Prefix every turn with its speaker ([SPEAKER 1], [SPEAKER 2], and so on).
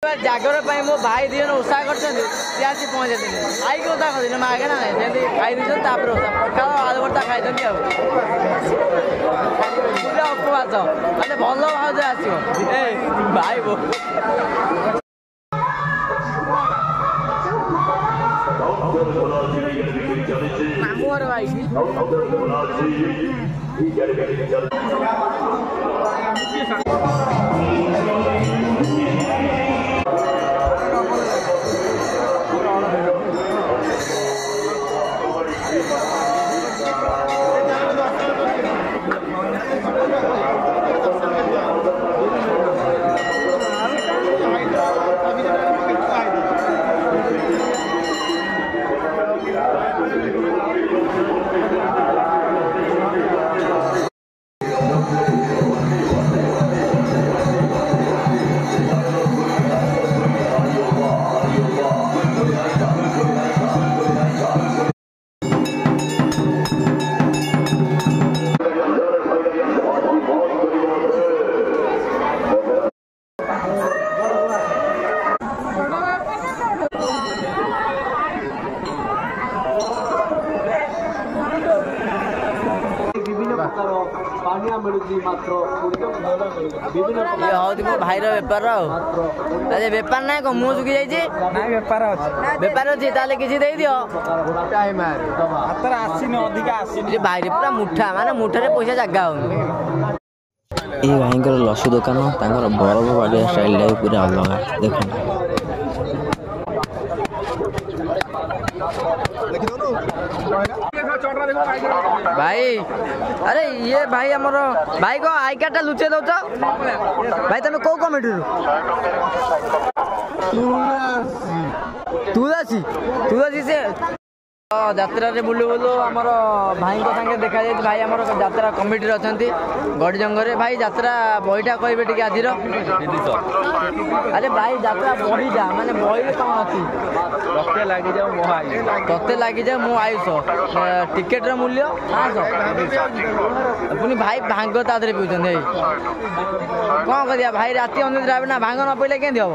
[SPEAKER 1] जागर मो भाई दिजन ओषा कर पहुँचे आई ओषा कर मागेना ना खाई दी पखाल आलू भर्ता खाई पूरा उपवास मतलब भल भाज आसो भाई बो मामू घर भाई भाई बेपार अरे बेपार ना कौन मुँह सुखी जाइए बेपार अच्छी किसी दे दियो भाई पूरा मुठा माने मुठारे पैसा जगह हो भाई लसु दुकान बरफ बाड़िया स्टाइल पूरा अलग देख भाई अरे ये भाई हमर भाई को आई कार्ड लुचे दौ भाई तुम कौ कमिटी तुलसी तुलसी से यात्रा बुलू बुलू आमर भाई सागे देखा जाए भाई आम यात्रा कमिटी अच्छा गड़जंगे भाई यात्रा बहीटा कहे टी आज अरे भाई यात्रा बहीटा माने बही कौन अच्छी तत्ते लगी जाए मो आयुष टिकेट मूल्य 500 पुणी भाई भांग तादे पीछे कौन कर भाई राति अनिद्रा ना भांग न पड़े केमती हम